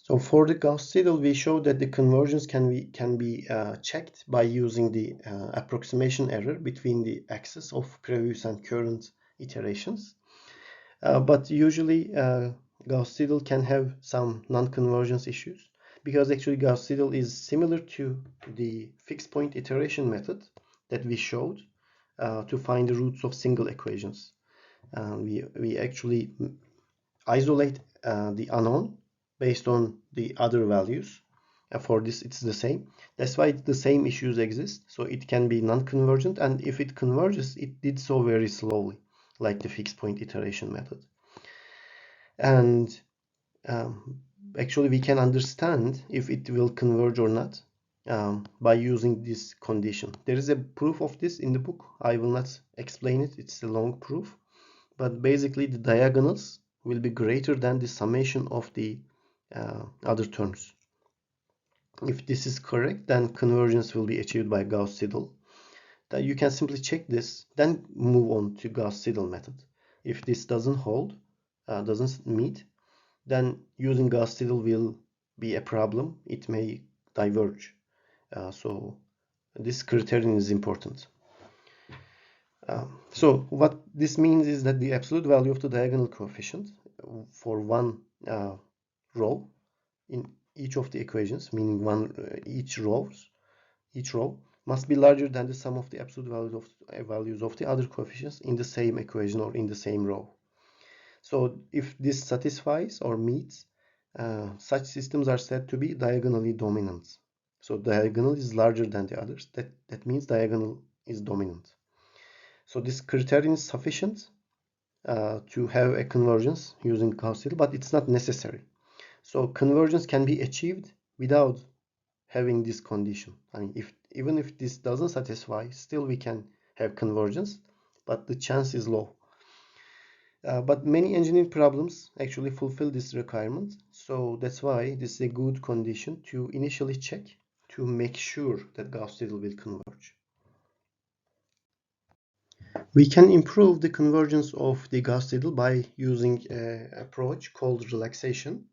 So for the Gauss-Seidel, we showed that the convergence can be checked by using the approximation error between the axes of previous and current iterations. But usually Gauss-Seidel can have some non-convergence issues, because actually Gauss-Seidel is similar to the fixed point iteration method that we showed to find the roots of single equations. We actually isolate the unknown based on the other values. For this, it's the same. That's why the same issues exist. So it can be non-convergent, and if it converges, it did so very slowly, like the fixed point iteration method. And actually, we can understand if it will converge or not by using this condition. There is a proof of this in the book. I will not explain it. It's a long proof. But basically, the diagonals will be greater than the summation of the other terms. If this is correct, then convergence will be achieved by Gauss-Seidel. Then you can simply check this, then move on to Gauss-Seidel method. If this doesn't hold, doesn't meet, then using Gauss-Seidel will be a problem. It may diverge. So this criterion is important. So what this means is that the absolute value of the diagonal coefficient for one row in each of the equations, meaning each row must be larger than the sum of the absolute values of the other coefficients in the same equation or in the same row. So if this satisfies or meets, such systems are said to be diagonally dominant. So diagonal is larger than the others. That means diagonal is dominant. So this criterion is sufficient to have a convergence using Gauss-Seidel, but it's not necessary. So convergence can be achieved without having this condition. I mean, even if this doesn't satisfy, still we can have convergence, but the chance is low. But many engineering problems actually fulfill this requirement. So that's why this is a good condition to initially check to make sure that Gauss-Seidel will converge. We can improve the convergence of the Gauss-Seidel by using an approach called relaxation.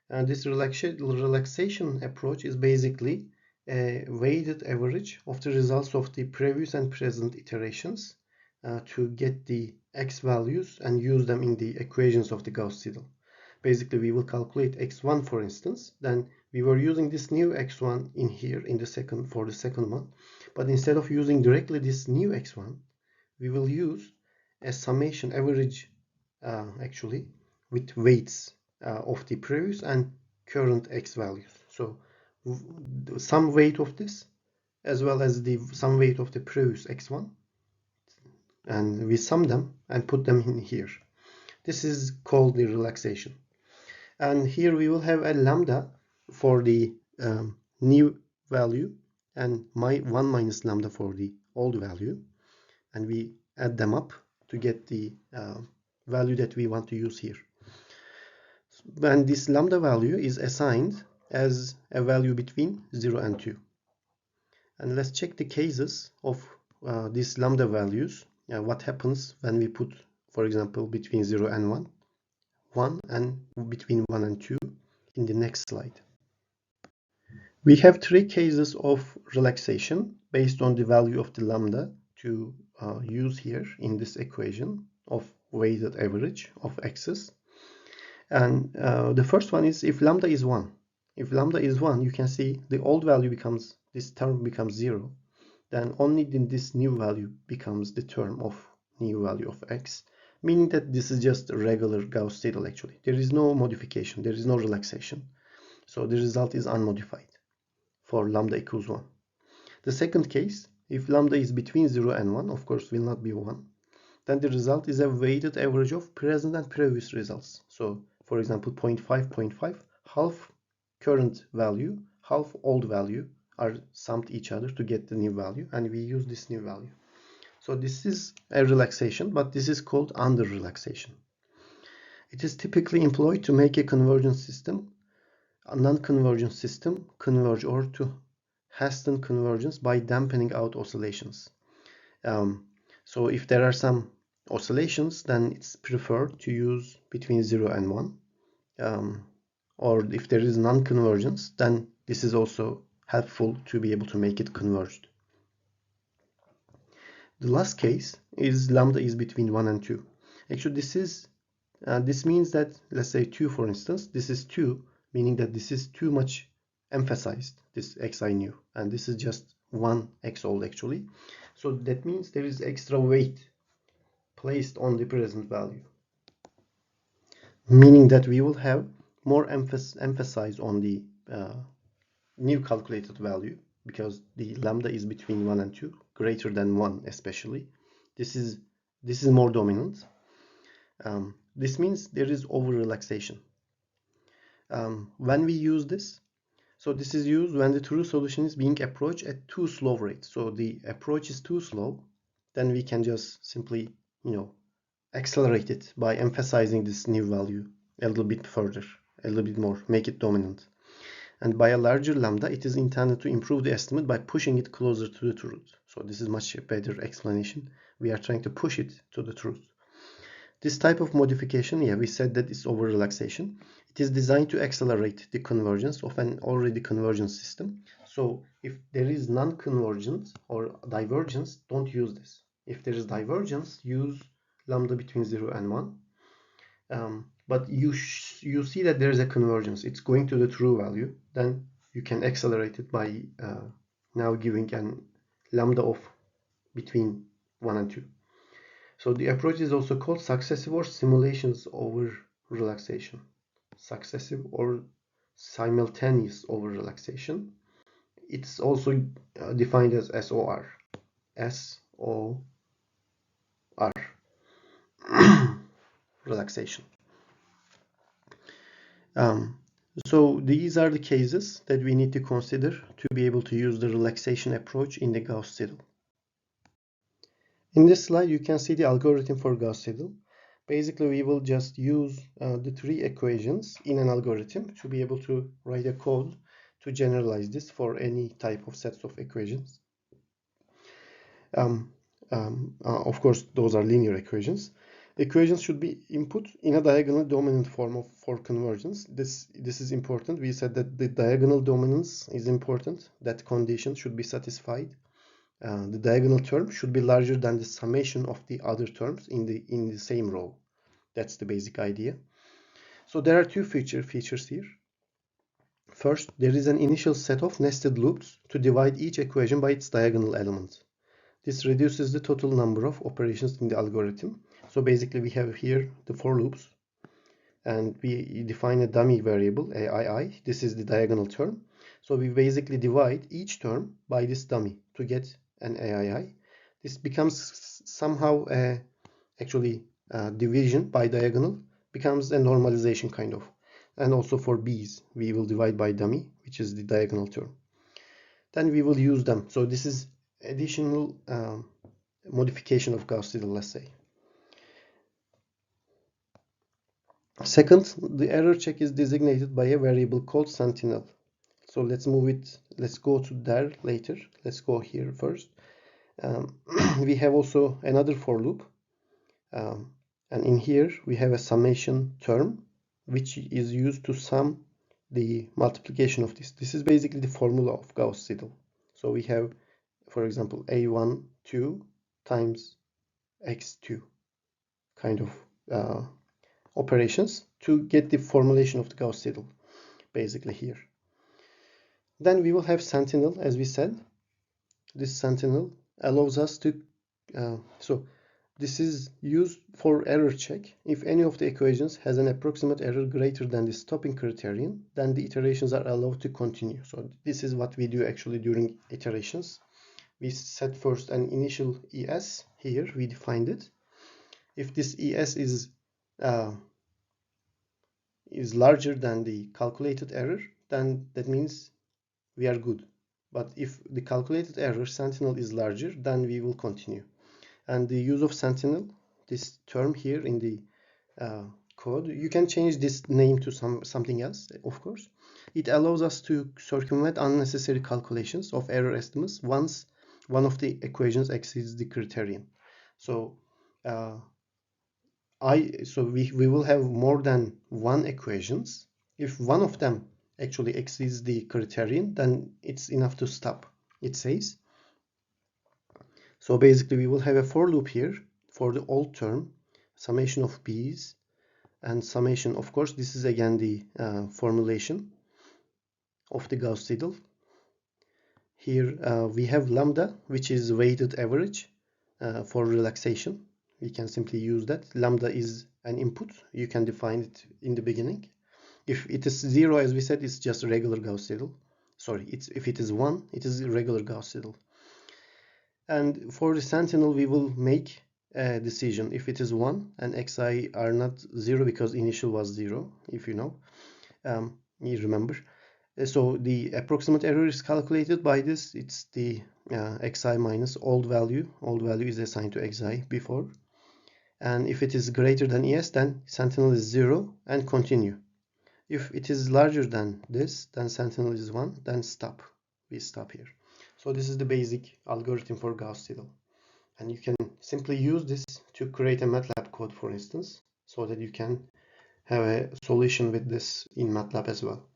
And this relaxation approach is basically a weighted average of the results of the previous and present iterations to get the x values and use them in the equations of the Gauss-Seidel. Basically, we will calculate x1, for instance. Then we were using this new x1 in here for the second one. But instead of using directly this new x1, we will use a summation average actually with weights of the previous and current x values. So some weight of this as well as some weight of the previous x1, and we sum them and put them in here. This is called the relaxation. And here we will have a lambda for the new value and 1 minus lambda for the old value, and we add them up to get the value that we want to use here. And this lambda value is assigned as a value between 0 and 2. And let's check the cases of these lambda values. What happens when we put, for example, between 0 and 1 and between 1 and 2 in the next slide. We have 3 cases of relaxation based on the value of the lambda to use here in this equation of weighted average of x's. And the first one is if lambda is 1. If lambda is 1, you can see the old value this term becomes 0. Then only this new value becomes the term of new value of x, meaning that this is just a regular Gauss-Seidel actually. There is no modification, there is no relaxation. So the result is unmodified for lambda equals 1. The second case, if lambda is between 0 and 1, of course will not be 1, then the result is a weighted average of present and previous results. So for example, 0.5, 0.5, half current value, half old value are summed each other to get the new value, and we use this new value. So this is a relaxation, but this is called under relaxation. It is typically employed to make a convergent system, a non-convergent system, converge, or to hasten convergence by dampening out oscillations. So if there are some oscillations, then it's preferred to use between 0 and 1. or if there is non-convergence, then this is also helpful to be able to make it converged. The last case is lambda is between 1 and 2. Actually, this means that, let's say 2 for instance, this is 2, meaning that this is too much emphasized, this xi nu, and this is just 1 x old actually. So that means there is extra weight placed on the present value, meaning that we will have more emphasis on the new calculated value, because the lambda is between 1 and 2, greater than 1 especially. This is more dominant. This means there is over relaxation. When we use this, so this is used when the true solution is being approached at too slow rate. So the approach is too slow, then we can just simply, accelerate it by emphasizing this new value a little bit further, a little bit more, make it dominant. And by a larger lambda, it is intended to improve the estimate by pushing it closer to the truth. So this is much better explanation. We are trying to push it to the truth. This type of modification, we said that it's over relaxation. It is designed to accelerate the convergence of an already convergent system. So if there is non-convergence or divergence, don't use this. If there is divergence, use lambda between 0 and 1. But you see that there is a convergence. It's going to the true value. Then you can accelerate it by now giving an lambda of between 1 and 2. So the approach is also called successive or simulations over relaxation. Successive or simultaneous over relaxation. It's also defined as SOR. SOR. Relaxation. So these are the cases that we need to consider to be able to use the relaxation approach in the Gauss-Seidel. In this slide, you can see the algorithm for Gauss-Seidel. Basically, we will just use the 3 equations in an algorithm to be able to write a code to generalize this for any type of sets of equations. Of course, those are linear equations. Equations should be input in a diagonal dominant form for convergence. This is important. We said that the diagonal dominance is important. That condition should be satisfied. The diagonal term should be larger than the summation of the other terms in the same row. That's the basic idea. So there are two features here. First, there is an initial set of nested loops to divide each equation by its diagonal element. This reduces the total number of operations in the algorithm. So basically we have here the for loops, and we define a dummy variable, aii. This is the diagonal term. So we basically divide each term by this dummy to get an aii. This becomes somehow division by diagonal becomes a normalization kind of. And also for b's, we will divide by dummy, which is the diagonal term. Then we will use them. So this is additional modification of Gauss-Seidel, let's say. Second, the error check is designated by a variable called sentinel. So let's move it. Let's go to there later. Let's go here first. We have also another for loop. And in here, we have a summation term, which is used to sum the multiplication of this. This is basically the formula of Gauss-Seidel. So we have, for example, a1, 2 times x2 kind of operations to get the formulation of the Gauss-Seidel, basically here. Then we will have sentinel, as we said. This sentinel allows us to, so this is used for error check. If any of the equations has an approximate error greater than the stopping criterion, then the iterations are allowed to continue. So this is what we do actually during iterations. We set first an initial ES. Here we defined it. If this ES is larger than the calculated error, then that means we are good. But if the calculated error sentinel is larger, then we will continue. And the use of sentinel, this term here in the code, you can change this name to something else, of course. It allows us to circumvent unnecessary calculations of error estimates once one of the equations exceeds the criterion. So we will have more than one equations If one of them actually exceeds the criterion, then it's enough to stop, it says. So basically we will have a for loop here for the old term, summation of b's, and summation, of course, this is again the formulation of the Gauss-Seidel. Here we have lambda, which is weighted average for relaxation. We can simply use that. Lambda is an input. You can define it in the beginning. If it is 0, as we said, it's just a regular Gauss-Seidel. Sorry, if it is 1, it is a regular Gauss-Seidel. And for the sentinel, we will make a decision if it is 1 and xi are not 0 because initial was 0, if you know, you remember. So the approximate error is calculated by this. It's the xi minus old value. Old value is assigned to xi before. And if it is greater than es, then sentinel is 0 and continue. If it is larger than this, then sentinel is 1, then stop. We stop here. So this is the basic algorithm for Gauss-Seidel. And you can simply use this to create a MATLAB code, for instance, so that you can have a solution with this in MATLAB as well.